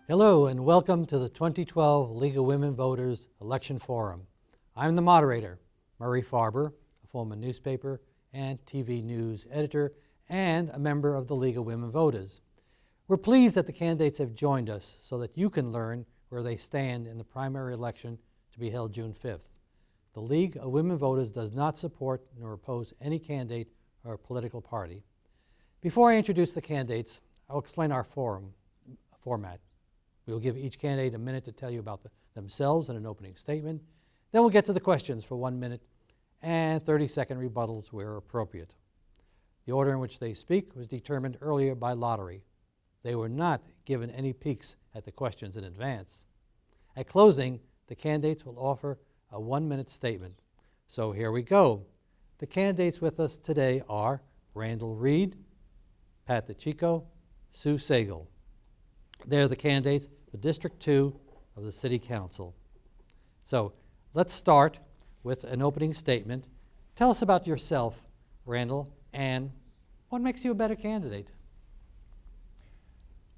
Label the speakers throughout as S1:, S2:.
S1: Hello and welcome to the 2012 League of Women Voters Election Forum. I'm the moderator, Murray Farber, a former newspaper and TV news editor and a member of the League of Women Voters. We're pleased that the candidates have joined us so that you can learn where they stand in the primary election to be held June 5th. The League of Women Voters does not support nor oppose any candidate or political party. Before I introduce the candidates, I'll explain our format. We will give each candidate a minute to tell you about themselves in an opening statement. Then we'll get to the questions for 1 minute and 30-second rebuttals where appropriate. The order in which they speak was determined earlier by lottery. They were not given any peeks at the questions in advance. At closing, the candidates will offer a 1-minute statement. So here we go. The candidates with us today are Randall Reed, Pat DiCicco, Sue Sagal. They're the candidates for District 2 of the City Council. So let's start with an opening statement. Tell us about yourself, Randall, and what makes you a better candidate?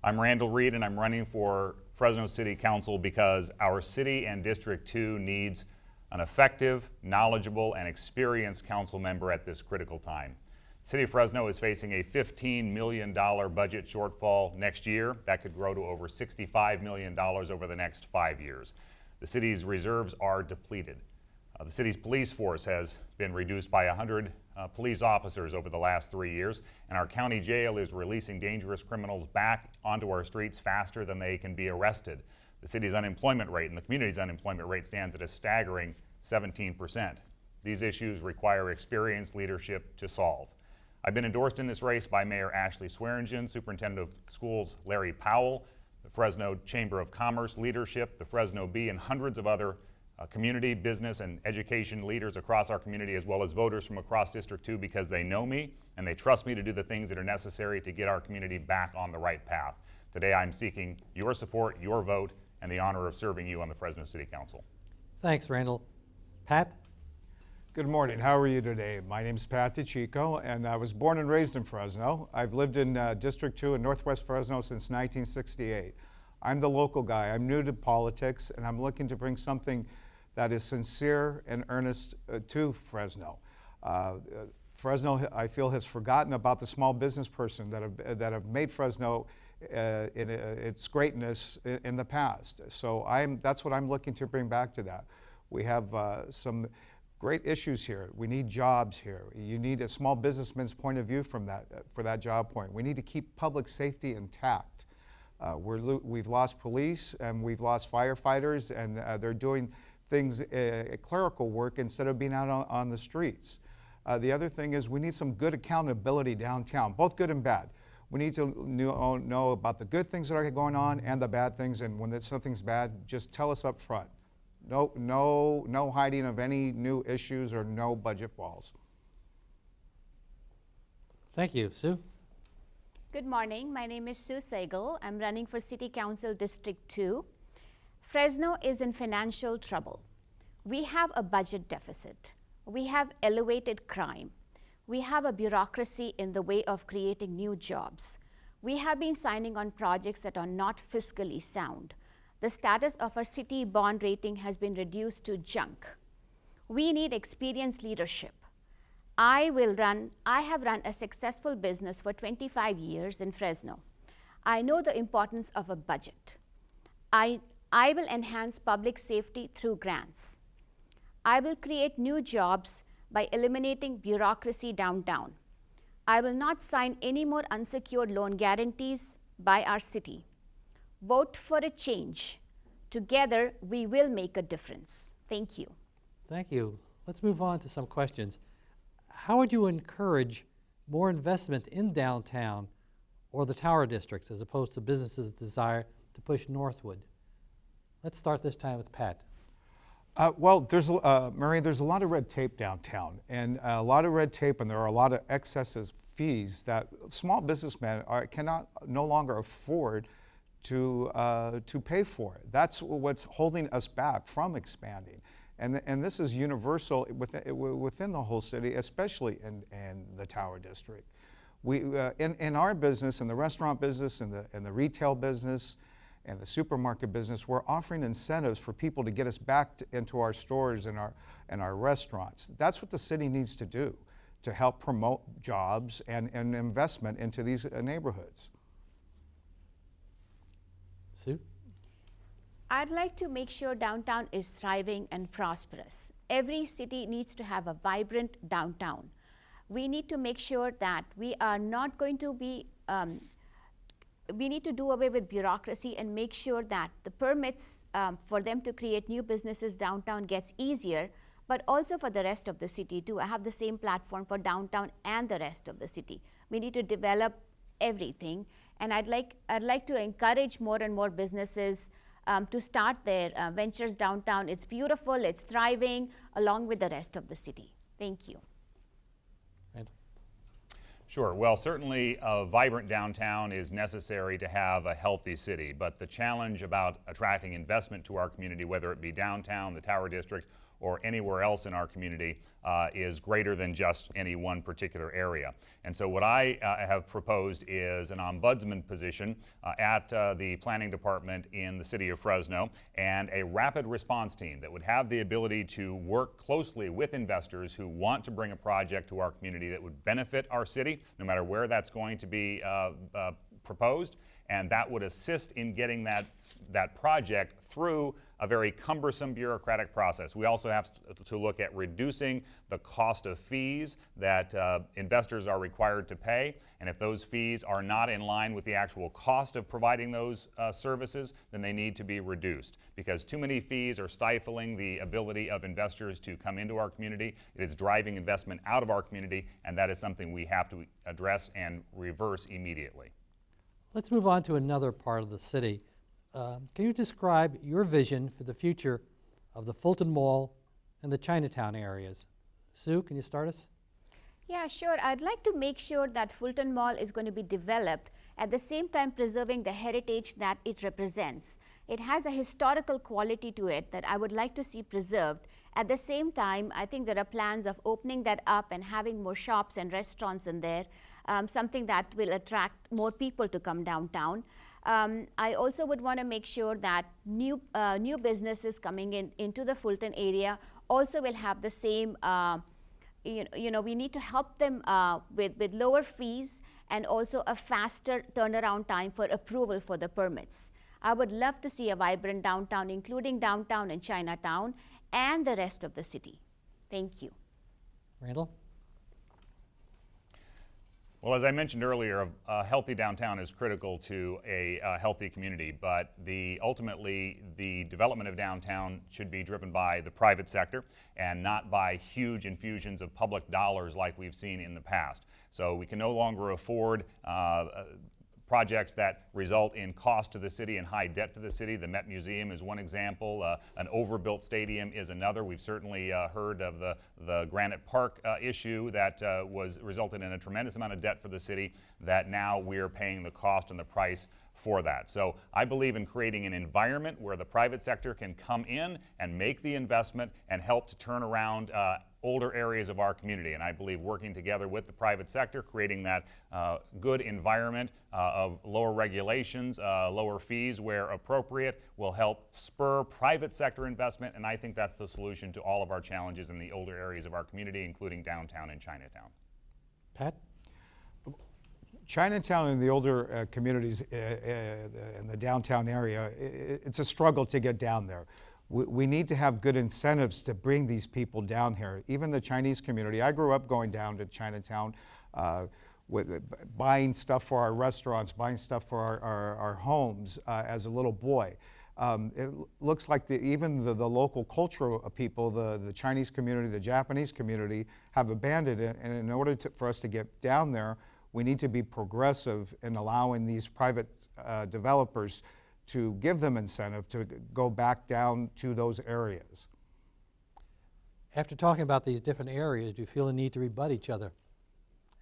S2: I'm Randall Reed and I'm running for Fresno City Council because our city and District 2 needs an effective, knowledgeable, and experienced council member at this critical time. The City of Fresno is facing a $15 million budget shortfall next year. That could grow to over $65 million over the next 5 years. The city's reserves are depleted. The city's police force has been reduced by 100 police officers over the last 3 years, and our county jail is releasing dangerous criminals back onto our streets faster than they can be arrested. The city's unemployment rate and the community's unemployment rate stands at a staggering 17%. These issues require experienced leadership to solve. I've been endorsed in this race by Mayor Ashley Swearingen, Superintendent of Schools Larry Powell, the Fresno Chamber of Commerce leadership, the Fresno Bee, and hundreds of other community, business, and education leaders across our community, as well as voters from across District 2, because they know me and they trust me to do the things that are necessary to get our community back on the right path. Today I'm seeking your support, your vote, and the honor of serving you on the Fresno City Council.
S1: Thanks, Randall. Pat?
S3: Good morning. How are you today? My name is Pat DiCicco, and I was born and raised in Fresno. I've lived in District 2 in Northwest Fresno since 1968. I'm the local guy. I'm new to politics, and I'm looking to bring something that is sincere and earnest to Fresno. Fresno, I feel, has forgotten about the small business person that have made Fresno in its greatness in the past. So that's what I'm looking to bring back to that. We have some great issues here. We need jobs here. You need a small businessman's point of view from for that job point. We need to keep public safety intact. We've lost police and we've lost firefighters, and they're doing things, clerical work, instead of being out on the streets. The other thing is we need some good accountability downtown, both good and bad. We need to know about the good things that are going on and the bad things, and when something's bad, just tell us up front. No hiding of any new issues or no budget falls.
S1: Thank you. Sue?
S4: Good morning. My name is Sue Sagal. I'm running for City Council District 2. Fresno is in financial trouble. We have a budget deficit. We have elevated crime. We have a bureaucracy in the way of creating new jobs. We have been signing on projects that are not fiscally sound. The status of our city bond rating has been reduced to junk. We need experienced leadership. I have run a successful business for 25 years in Fresno. I know the importance of a budget. I will enhance public safety through grants. I will create new jobs by eliminating bureaucracy downtown. I will not sign any more unsecured loan guarantees by our city. Vote for a change. Together, we will make a difference. Thank you.
S1: Thank you. Let's move on to some questions. How would you encourage more investment in downtown or the tower districts as opposed to businesses' desire to push northward? Let's start this time with Pat.
S3: Well, Murray, there's a lot of red tape downtown, and a lot of red tape, and there are a lot of excessive fees that small businessmen cannot no longer afford to pay for it. That's what's holding us back from expanding. And this is universal within the whole city, especially in the Tower District. We, in our business, in the restaurant business, in the retail business, and the supermarket business, we're offering incentives for people to get us back into our stores and our restaurants. That's what the city needs to do to help promote jobs and investment into these neighborhoods.
S1: Sue?
S4: I'd like to make sure downtown is thriving and prosperous. Every city needs to have a vibrant downtown. We need to make sure that we are not going to be, we need to do away with bureaucracy and make sure that the permits for them to create new businesses downtown gets easier, but also for the rest of the city to have the same platform for downtown and the rest of the city. We need to develop everything, and I'd like to encourage more and more businesses to start their ventures downtown. It's beautiful, it's thriving, along with the rest of the city. Thank you.
S2: Sure. Well, certainly a vibrant downtown is necessary to have a healthy city, but the challenge about attracting investment to our community, whether it be downtown, the Tower District, or anywhere else in our community, is greater than just any one particular area. And so what I have proposed is an ombudsman position at the planning department in the city of Fresno, and a rapid response team that would have the ability to work closely with investors who want to bring a project to our community that would benefit our city, no matter where that's going to be proposed, and that would assist in getting that project through a very cumbersome bureaucratic process. We also have to look at reducing the cost of fees that investors are required to pay, and if those fees are not in line with the actual cost of providing those services, then they need to be reduced, because too many fees are stifling the ability of investors to come into our community. It is driving investment out of our community, and that is something we have to address and reverse immediately.
S1: Let's move on to another part of the city. Can you describe your vision for the future of the Fulton Mall and the Chinatown areas? Sue, can you start us?
S4: Yeah, sure. I'd like to make sure that Fulton Mall is going to be developed at the same time preserving the heritage that it represents. It has a historical quality to it that I would like to see preserved. At the same time, I think there are plans of opening that up and having more shops and restaurants in there, something that will attract more people to come downtown. I also would want to make sure that new businesses coming into the Fulton area also will have the same, we need to help them with lower fees and also a faster turnaround time for approval for the permits. I would love to see a vibrant downtown, including downtown and Chinatown and the rest of the city. Thank you.
S1: Randall?
S2: Well, as I mentioned earlier, a healthy downtown is critical to a healthy community, but ultimately the development of downtown should be driven by the private sector and not by huge infusions of public dollars like we've seen in the past. So we can no longer afford projects that result in cost to the city and high debt to the city. The Met Museum is one example. An overbuilt stadium is another. We've certainly heard of the Granite Park issue that resulted in a tremendous amount of debt for the city that now we're paying the cost and the price for that. So I believe in creating an environment where the private sector can come in and make the investment and help to turn around older areas of our community. And I believe working together with the private sector, creating that good environment of lower regulations, lower fees where appropriate, will help spur private sector investment. And I think that's the solution to all of our challenges in the older areas of our community, including downtown and Chinatown.
S1: Pat?
S3: Chinatown and the older communities in the downtown area, it's a struggle to get down there. We need to have good incentives to bring these people down here. Even the Chinese community, I grew up going down to Chinatown, buying stuff for our restaurants, buying stuff for our homes as a little boy. It looks like even the local cultural people, the Chinese community, the Japanese community, have abandoned it. And in order for us to get down there, we need to be progressive in allowing these private developers to give them incentive to go back down to those areas.
S1: After talking about these different areas, do you feel a need to rebut each other?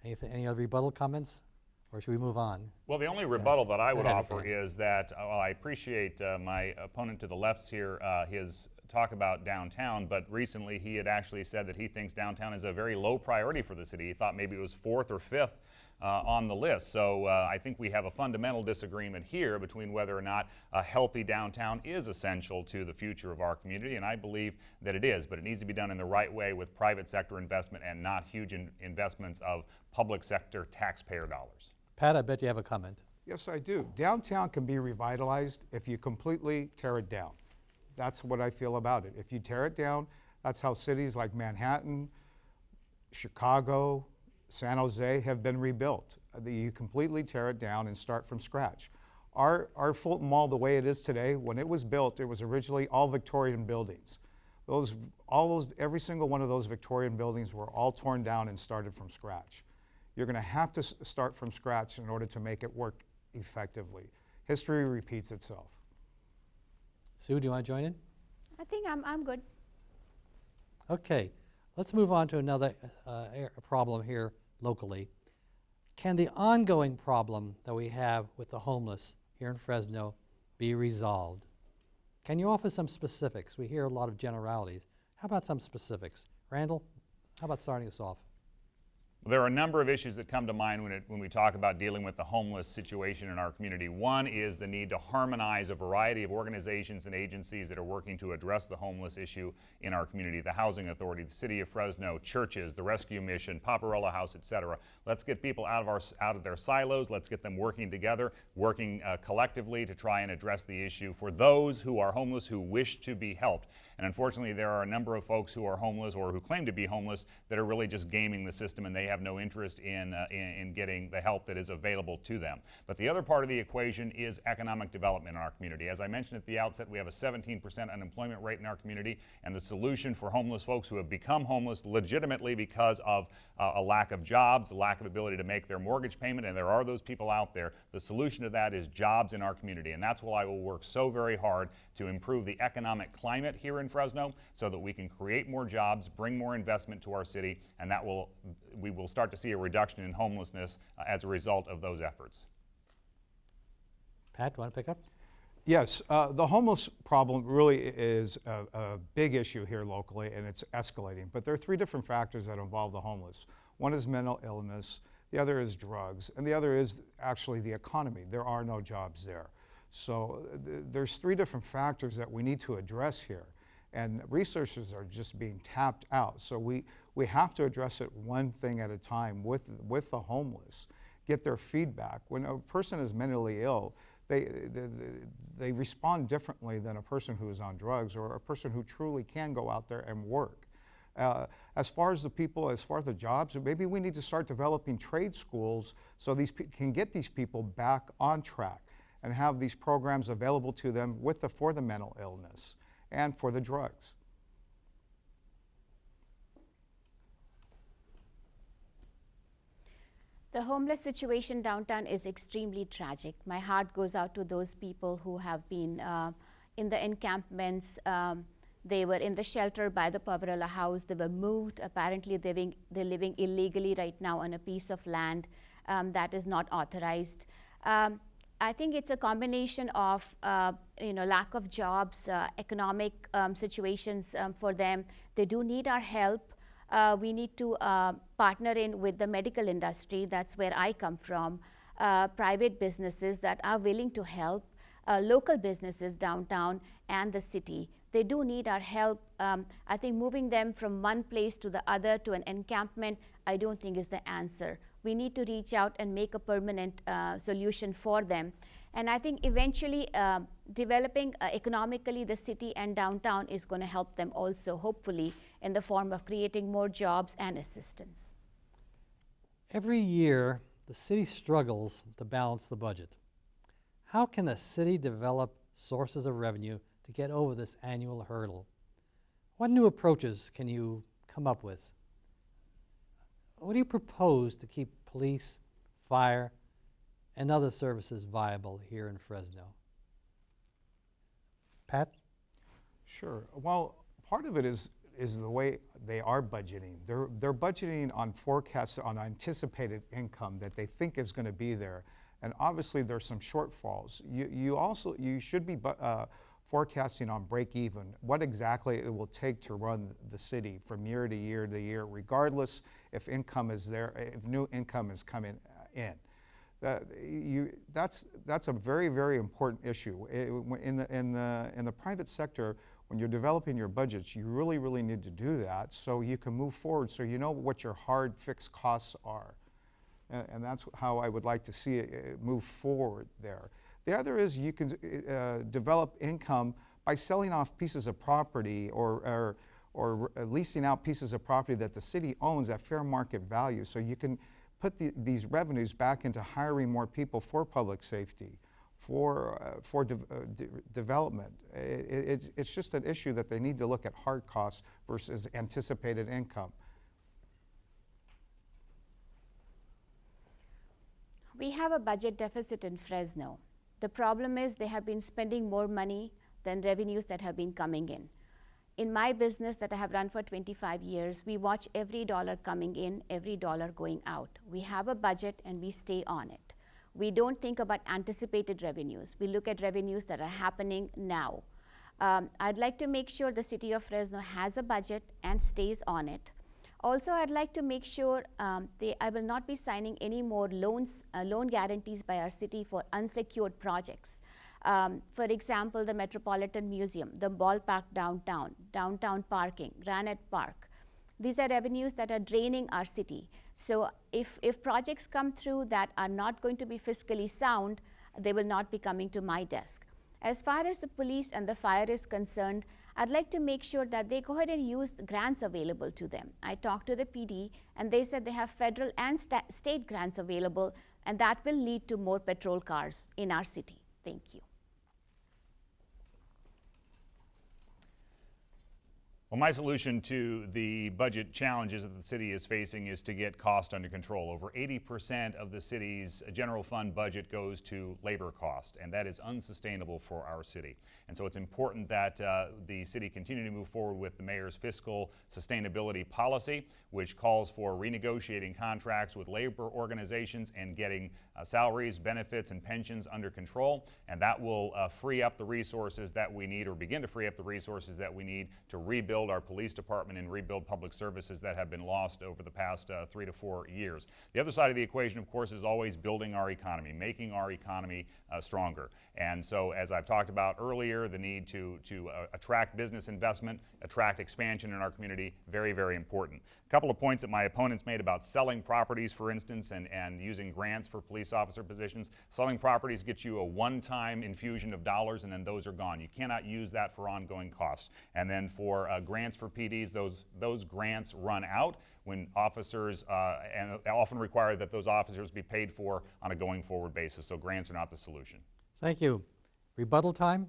S1: Any other rebuttal comments? Or should we move on?
S2: Well, the only rebuttal that I would offer is that, while I appreciate my opponent to the left here, his talk about downtown, but recently he had actually said that he thinks downtown is a very low priority for the city. He thought maybe it was 4th or 5th on the list. So I think we have a fundamental disagreement here between whether or not a healthy downtown is essential to the future of our community, and I believe that it is, but it needs to be done in the right way with private sector investment and not huge investments of public sector taxpayer dollars.
S1: Pat, I bet you have a comment.
S3: Yes, I do. Downtown can be revitalized if you completely tear it down. That's what I feel about it. If you tear it down, that's how cities like Manhattan, Chicago, San Jose have been rebuilt. You completely tear it down and start from scratch. Our Fulton Mall, the way it is today, when it was built, it was originally all Victorian buildings. Every single one of those Victorian buildings were all torn down and started from scratch. You're going to have to start from scratch in order to make it work effectively. History repeats itself.
S1: Sue, do you want to join in?
S4: I think I'm good.
S1: Okay, let's move on to another problem here locally. Can the ongoing problem that we have with the homeless here in Fresno be resolved? Can you offer some specifics? We hear a lot of generalities. How about some specifics? Randall, how about starting us off?
S2: There are a number of issues that come to mind when we talk about dealing with the homeless situation in our community. One is the need to harmonize a variety of organizations and agencies that are working to address the homeless issue in our community. The Housing Authority, the City of Fresno, churches, the Rescue Mission, Paparella House, etc. Let's get people out of their silos. Let's get them working together, working collectively to try and address the issue for those who are homeless who wish to be helped. And unfortunately, there are a number of folks who are homeless or who claim to be homeless that are really just gaming the system, and they have no interest in getting the help that is available to them. But the other part of the equation is economic development in our community. As I mentioned at the outset, we have a 17% unemployment rate in our community, and the solution for homeless folks who have become homeless legitimately because of a lack of jobs, the lack of ability to make their mortgage payment, and there are those people out there, the solution to that is jobs in our community. And that's why I will work so very hard to improve the economic climate here in Fresno so that we can create more jobs, bring more investment to our city, and we will start to see a reduction in homelessness as a result of those efforts.
S1: Pat, do you want to pick up?
S3: Yes, the homeless problem really is a big issue here locally, and it's escalating. But there are 3 different factors that involve the homeless. One is mental illness, the other is drugs, and the other is actually the economy. There are no jobs there. So there's 3 different factors that we need to address here, and resources are just being tapped out. So we have to address it one thing at a time with the homeless, get their feedback. When a person is mentally ill, they respond differently than a person who is on drugs or a person who truly can go out there and work. As far as the jobs, maybe we need to start developing trade schools so these can get these people back on track and have these programs available to them for the mental illness and for the drugs.
S4: The homeless situation downtown is extremely tragic. My heart goes out to those people who have been in the encampments. They were in the shelter by the Paparella House. They were moved. Apparently, they're living illegally right now on a piece of land that is not authorized. I think it's a combination of lack of jobs, economic situations for them. They do need our help. We need to partner in with the medical industry. That's where I come from. Private businesses that are willing to help, local businesses downtown and the city. They do need our help. I think moving them from one place to the other to an encampment, I don't think is the answer. We need to reach out and make a permanent solution for them. And I think eventually developing economically the city and downtown is going to help them also, hopefully, in the form of creating more jobs and assistance.
S1: Every year, the city struggles to balance the budget. How can a city develop sources of revenue to get over this annual hurdle? What new approaches can you come up with? What do you propose to keep police, fire, and other services viable here in Fresno? Pat?
S3: Sure. Well, part of it is the way they are budgeting. They're budgeting on forecasts, on anticipated income that they think is going to be there, and obviously there's some shortfalls. You should be forecasting on break even, what exactly it will take to run the city from year to year to year, regardless if income is there, if new income is coming in. That's a very, very important issue. In the private sector, when you're developing your budgets, you really, really need to do that so you can move forward, so you know what your hard fixed costs are. And that's how I would like to see it move forward there. The other is you can develop income by selling off pieces of property or leasing out pieces of property that the city owns at fair market value, so you can put these revenues back into hiring more people for public safety, for development. It's just an issue that they need to look at hard costs versus anticipated income.
S4: We have a budget deficit in Fresno. The problem is they have been spending more money than revenues that have been coming in. In my business that I have run for 25 years, we watch every dollar coming in, every dollar going out. We have a budget and we stay on it. We don't think about anticipated revenues. We look at revenues that are happening now. I'd like to make sure the city of Fresno has a budget and stays on it. Also, I'd like to make sure I will not be signing any more loan guarantees by our city for unsecured projects. For example, the Metropolitan Museum, the ballpark downtown, downtown parking, Granite Park. These are revenues that are draining our city. So if projects come through that are not going to be fiscally sound, they will not be coming to my desk. As far as the police and the fire is concerned, I'd like to make sure that they go ahead and use the grants available to them. I talked to the PD and they said they have federal and state grants available, and that will lead to more patrol cars in our city. Thank you.
S2: Well, my solution to the budget challenges that the city is facing is to get cost under control. Over 80% of the city's general fund budget goes to labor cost, and that is unsustainable for our city. And so it's important that the city continue to move forward with the mayor's fiscal sustainability policy, which calls for renegotiating contracts with labor organizations and getting salaries, benefits, and pensions under control. And that will free up the resources that we need, or begin to free up the resources that we need to rebuild our police department and rebuild public services that have been lost over the past 3 to 4 years. The other side of the equation, of course, is always building our economy, making our economy stronger. And so, as I've talked about earlier, the need to attract business investment, attract expansion in our community, very, very important. A couple of points that my opponents made about selling properties, for instance, and using grants for police officer positions. Selling properties gets you a one-time infusion of dollars, and then those are gone. You cannot use that for ongoing costs. And then for grants for PDs, those grants run out when officers, and often require that those officers be paid for on a going forward basis. So grants are not the solution.
S1: Thank you. Rebuttal time?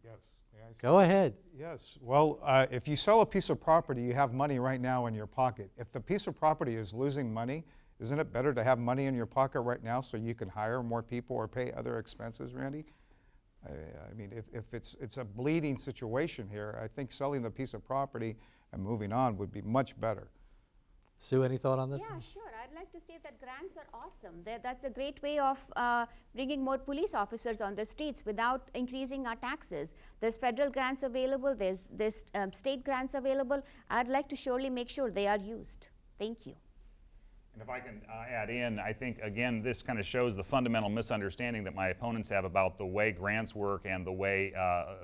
S3: Yes. May I say?
S1: Go ahead.
S3: Yes. Well, if you sell a piece of property, you have money right now in your pocket. If the piece of property is losing money, isn't it better to have money in your pocket right now so you can hire more people or pay other expenses, Randy? I mean, if it's a bleeding situation here, I think selling the piece of property and moving on would be much better.
S1: Sue, any thought on this?
S4: Yeah, sure. I'd like to say that grants are awesome. That's a great way of bringing more police officers on the streets without increasing our taxes. There's federal grants available, there's state grants available. I'd like to surely make sure they are used. Thank you.
S2: And if I can add in, I think, again, this kind of shows the fundamental misunderstanding that my opponents have about the way grants work and the way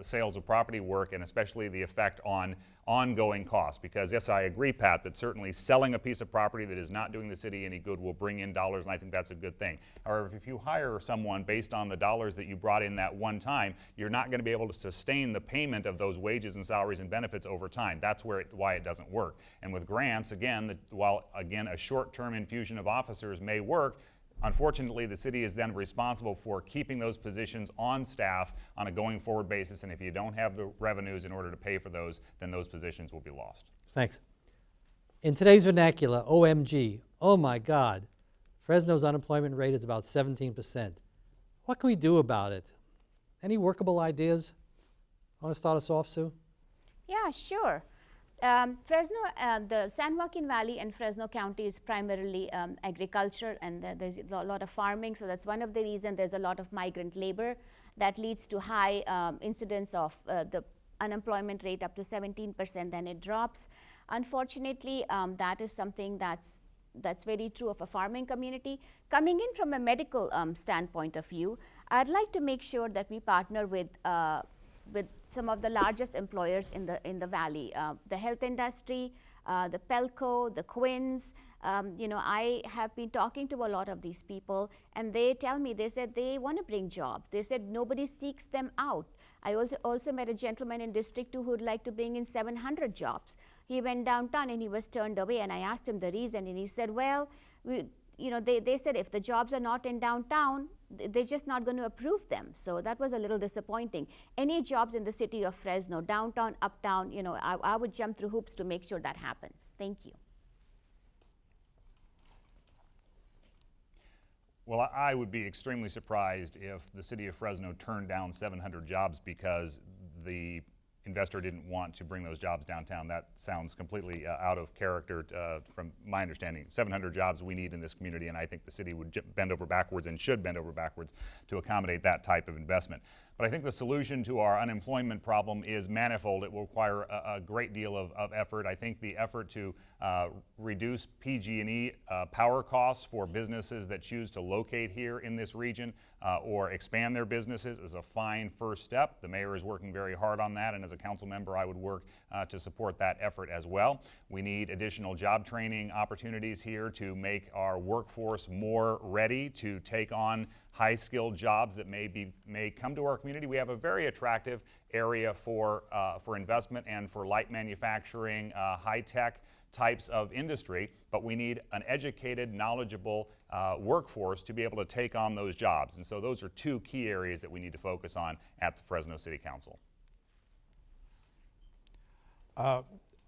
S2: sales of property work, and especially the effect on ongoing costs. Because yes, I agree, Pat, that certainly selling a piece of property that is not doing the city any good will bring in dollars, and I think that's a good thing. However, if you hire someone based on the dollars that you brought in that one time, you're not going to be able to sustain the payment of those wages and salaries and benefits over time. That's why it doesn't work. And with grants, again, while again a short-term infusion of officers may work, unfortunately, the city is then responsible for keeping those positions on staff on a going forward basis, and if you don't have the revenues in order to pay for those, then those positions will be lost.
S1: Thanks. In today's vernacular, OMG, oh my God, Fresno's unemployment rate is about 17%. What can we do about it? Any workable ideas? Want to start us off, Sue?
S4: Yeah, sure. The San Joaquin Valley and Fresno County is primarily agriculture, and there's a lot of farming, so that's one of the reasons. There's a lot of migrant labor that leads to high incidence of the unemployment rate up to 17%, then it drops. Unfortunately, that is something that's very true of a farming community. Coming in from a medical standpoint of view, I'd like to make sure that we partner with some of the largest employers in the valley, the health industry, the Pelco, the Quins. I have been talking to a lot of these people, and they tell me, they said they want to bring jobs. They said nobody seeks them out. I also met a gentleman in District 2 who would like to bring in 700 jobs. He went downtown and he was turned away, and I asked him the reason, and he said, well, they said if the jobs are not in downtown, they're just not going to approve them. So that was a little disappointing. Any jobs in the city of Fresno, downtown, uptown, I would jump through hoops to make sure that happens. Thank you.
S2: Well, I would be extremely surprised if the city of Fresno turned down 700 jobs because the investor didn't want to bring those jobs downtown. That sounds completely out of character from my understanding. 700 jobs we need in this community, and I think the city would bend over backwards and should bend over backwards to accommodate that type of investment. But I think the solution to our unemployment problem is manifold. It will require a great deal of effort. I think the effort to reduce PG&E power costs for businesses that choose to locate here in this region or expand their businesses is a fine first step. The mayor is working very hard on that, and as a council member, I would work to support that effort as well. We need additional job training opportunities here to make our workforce more ready to take on high-skilled jobs that may come to our community. We have a very attractive area for investment and for light manufacturing, high-tech types of industry, but we need an educated, knowledgeable workforce to be able to take on those jobs. And so those are two key areas that we need to focus on at the Fresno City Council.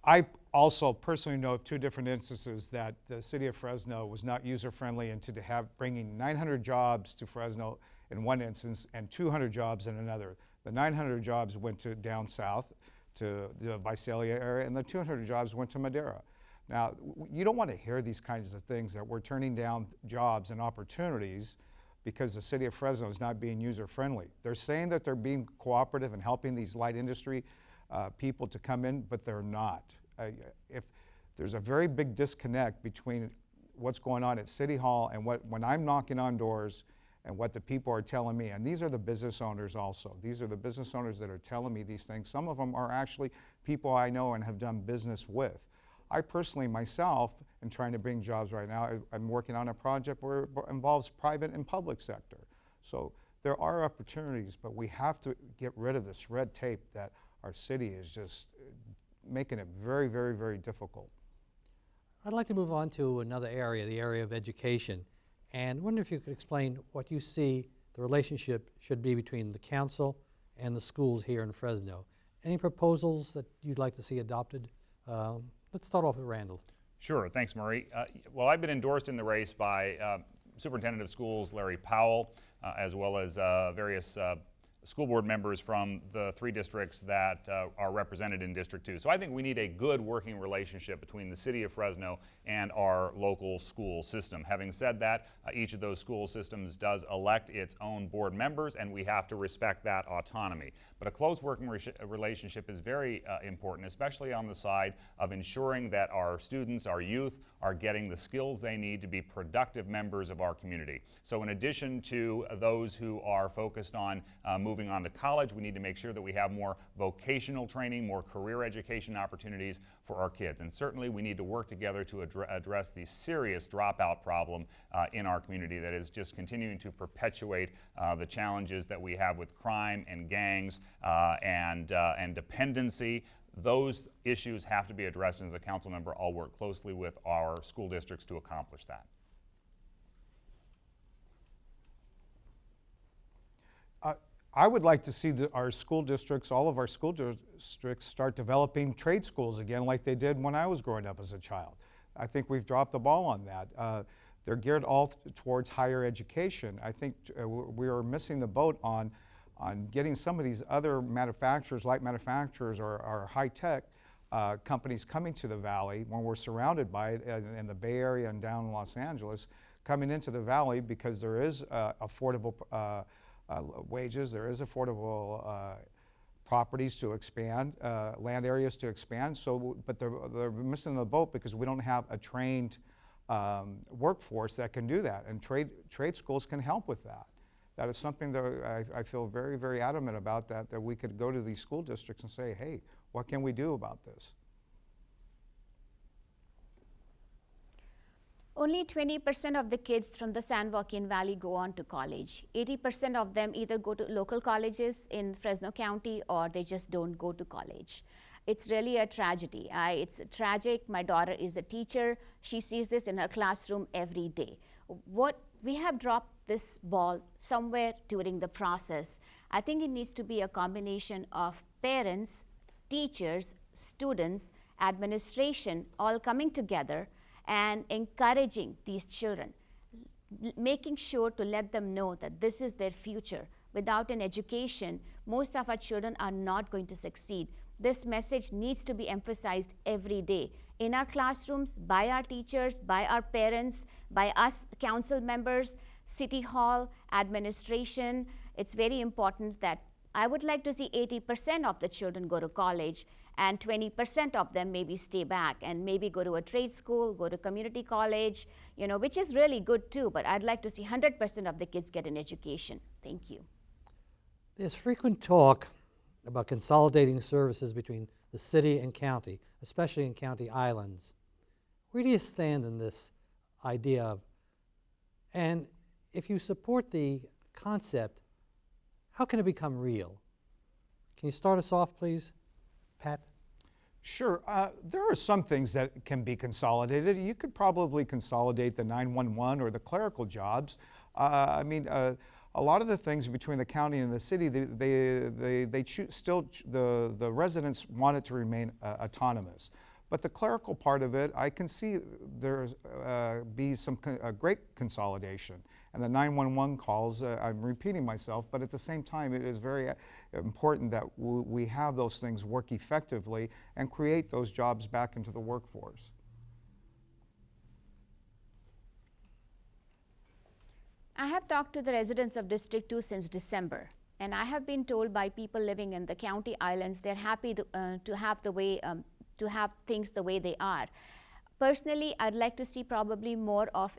S3: I also personally know of two different instances that the city of Fresno was not user-friendly, and to bringing 900 jobs to Fresno in one instance and 200 jobs in another. The 900 jobs went to down south to the Visalia area, and the 200 jobs went to Madera. Now, you don't want to hear these kinds of things, that we're turning down jobs and opportunities because the city of Fresno is not being user-friendly. They're saying that they're being cooperative and helping these light industry people to come in, but they're not. If there's a very big disconnect between what's going on at City Hall and when I'm knocking on doors and what the people are telling me, and these are the business owners also. These are the business owners that are telling me these things. Some of them are actually people I know and have done business with. I personally, myself, am trying to bring jobs right now. I'm working on a project where it involves private and public sector. So there are opportunities, but we have to get rid of this red tape that our city is just making it very, very, very difficult.
S1: I'd like to move on to another area, the area of education. And I wonder if you could explain what you see the relationship should be between the council and the schools here in Fresno. Any proposals that you'd like to see adopted? Let's start off with Randall.
S2: Sure, thanks, Murray. Well, I've been endorsed in the race by Superintendent of Schools Larry Powell, as well as various school board members from the three districts that are represented in District 2. So I think we need a good working relationship between the city of Fresno and our local school system. Having said that, each of those school systems does elect its own board members, and we have to respect that autonomy. But a close working relationship is very important, especially on the side of ensuring that our students, our youth, are getting the skills they need to be productive members of our community. So in addition to those who are focused on moving on to college, we need to make sure that we have more vocational training, more career education opportunities for our kids. And certainly we need to work together to address the serious dropout problem in our community that is just continuing to perpetuate the challenges that we have with crime and gangs and dependency. Those issues have to be addressed, and as a council member, I'll work closely with our school districts to accomplish that.
S3: I would like to see our school districts, all of our school districts, start developing trade schools again like they did when I was growing up as a child. I think we've dropped the ball on that. They're geared all towards higher education. I think we are missing the boat on getting some of these other manufacturers, light manufacturers or high tech, companies coming to the valley when we're surrounded by it in the Bay Area and down in Los Angeles, coming into the valley because there is affordable wages, there is affordable properties to expand, land areas to expand. So, but they're missing the boat because we don't have a trained workforce that can do that, and trade schools can help with that. That is something that I feel very, very adamant about, that we could go to these school districts and say, hey, what can we do about this?
S4: Only 20% of the kids from the San Joaquin Valley go on to college. 80% of them either go to local colleges in Fresno County or they just don't go to college. It's really a tragedy. It's tragic. My daughter is a teacher. She sees this in her classroom every day. We have dropped this ball somewhere during the process. I think it needs to be a combination of parents, teachers, students, administration, all coming together and encouraging these children, making sure to let them know that this is their future. Without an education, most of our children are not going to succeed. This message needs to be emphasized every day in our classrooms, by our teachers, by our parents, by us council members, city hall, administration. It's very important that I would like to see 80% of the children go to college and 20% of them maybe stay back and maybe go to a trade school, go to community college, which is really good too, but I'd like to see 100% of the kids get an education. Thank you.
S1: There's frequent talk about consolidating services between the city and county, especially in county islands. Where do you stand in this idea of, and if you support the concept, how can it become real? Can you start us off, please, Pat?
S3: Sure. There are some things that can be consolidated. You could probably consolidate the 911 or the clerical jobs. A lot of the things between the county and the city, the residents want it to remain autonomous. But the clerical part of it, I can see there be some great consolidation. And the 911 calls, I'm repeating myself, but at the same time, it is very important that we have those things work effectively and create those jobs back into the workforce.
S4: I have talked to the residents of District 2 since December, and I have been told by people living in the county islands they're happy to have things the way they are. Personally, I'd like to see probably more of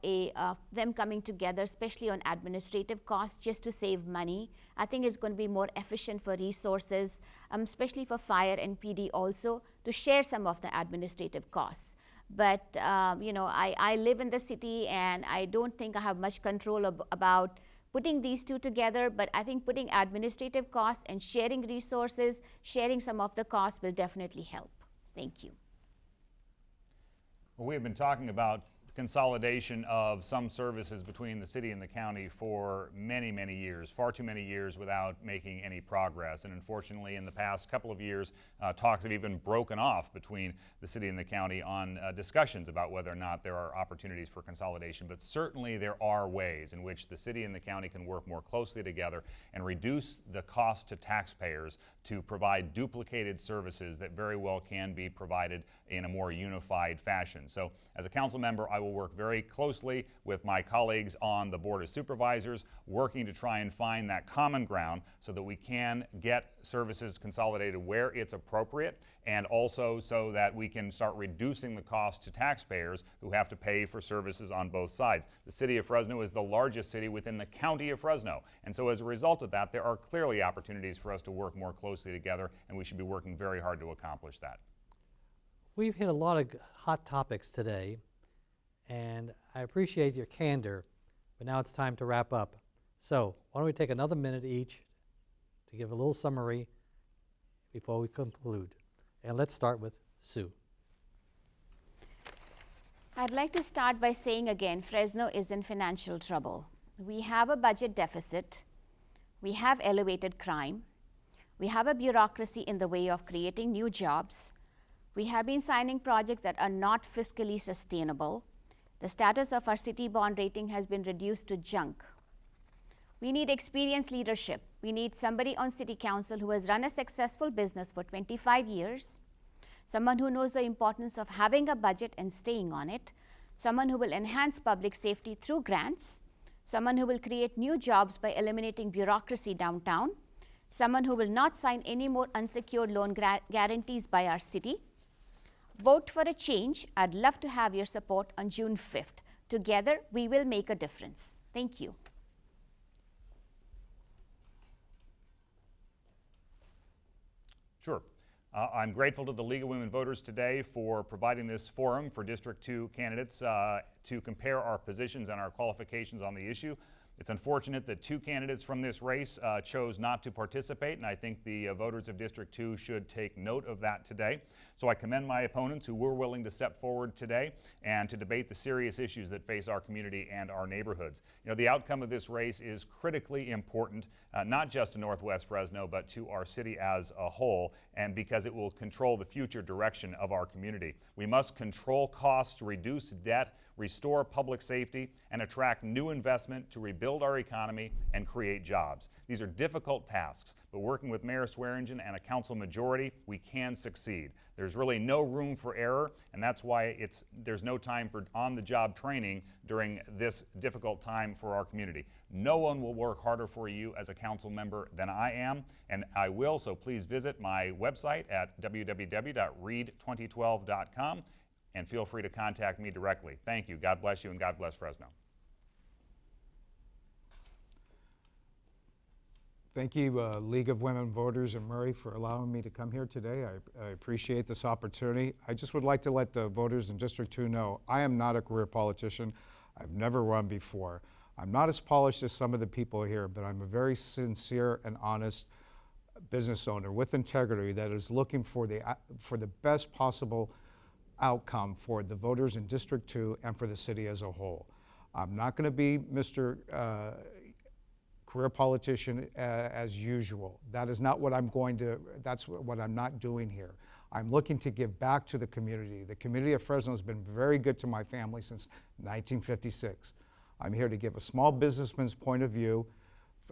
S4: them coming together, especially on administrative costs, just to save money. I think it's going to be more efficient for resources, especially for fire and PD also, to share some of the administrative costs. But I live in the city, and I don't think I have much control about putting these two together, but I think putting administrative costs and sharing resources, sharing some of the costs will definitely help. Thank you.
S2: Well, we have been talking about consolidation of some services between the city and the county for many, many years, far too many years without making any progress. And unfortunately, in the past couple of years, talks have even broken off between the city and the county on discussions about whether or not there are opportunities for consolidation. But certainly there are ways in which the city and the county can work more closely together and reduce the cost to taxpayers to provide duplicated services that very well can be provided in a more unified fashion. So as a council member, I will work very closely with my colleagues on the Board of Supervisors, working to try and find that common ground so that we can get services consolidated where it's appropriate, and also so that we can start reducing the cost to taxpayers who have to pay for services on both sides. The city of Fresno is the largest city within the county of Fresno, and so as a result of that, there are clearly opportunities for us to work more closely together, and we should be working very hard to accomplish that.
S1: We've hit a lot of hot topics today, and I appreciate your candor, but now it's time to wrap up. So why don't we take another minute each to give a little summary before we conclude. And let's start with Sue.
S4: I'd like to start by saying again, Fresno is in financial trouble. We have a budget deficit, we have elevated crime, we have a bureaucracy in the way of creating new jobs, we have been signing projects that are not fiscally sustainable. The status of our city bond rating has been reduced to junk. We need experienced leadership. We need somebody on city council who has run a successful business for 25 years, someone who knows the importance of having a budget and staying on it, someone who will enhance public safety through grants, someone who will create new jobs by eliminating bureaucracy downtown, someone who will not sign any more unsecured loan guarantees by our city. Vote for a change. I'd love to have your support on June 5th. Together, we will make a difference. Thank you.
S2: Sure. I'm grateful to the League of Women Voters today for providing this forum for District 2 candidates to compare our positions and our qualifications on the issue. It's unfortunate that 2 candidates from this race chose not to participate, and I think the voters of District 2 should take note of that today. So I commend my opponents who were willing to step forward today and to debate the serious issues that face our community and our neighborhoods. You know, the outcome of this race is critically important, not just to Northwest Fresno, but to our city as a whole, and because it will control the future direction of our community. We must control costs, reduce debt, restore public safety, and attract new investment to rebuild our economy and create jobs. These are difficult tasks, but working with Mayor Swearingen and a council majority, we can succeed. There's really no room for error, and that's why there's no time for on-the-job training during this difficult time for our community. No one will work harder for you as a council member than I am, and I will, so please visit my website at www.read2012.com and feel free to contact me directly. Thank you. God bless you, and God bless Fresno.
S3: Thank you, League of Women Voters and Murray, for allowing me to come here today. I appreciate this opportunity. I just would like to let the voters in District 2 know I am not a career politician. I've never run before. I'm not as polished as some of the people here, but I'm a very sincere and honest business owner with integrity that is looking for the best possible outcome for the voters in District 2 and for the city as a whole. I'm not going to be Mr. Career politician as usual. That is not what that's what I'm not doing here. I'm looking to give back to the community. The community of Fresno has been very good to my family since 1956. I'm here to give a small businessman's point of view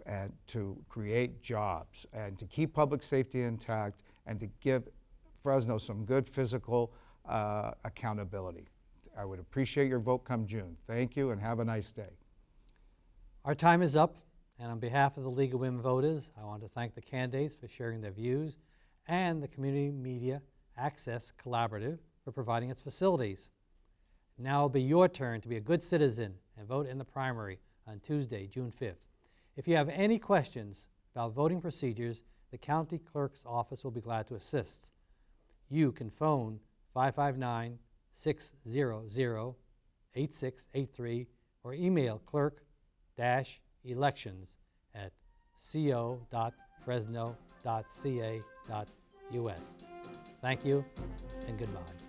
S3: and to create jobs and to keep public safety intact and to give Fresno some good physical accountability. I would appreciate your vote come June. Thank you and have a nice day.
S1: Our time is up, and on behalf of the League of Women Voters, I want to thank the candidates for sharing their views and the Community Media Access Collaborative for providing its facilities. Now it'll be your turn to be a good citizen and vote in the primary on Tuesday, June 5th. If you have any questions about voting procedures, the County Clerk's Office will be glad to assist. You can phone 559-600-8683 or email clerk-elections@co.fresno.ca.us. Thank you and goodbye.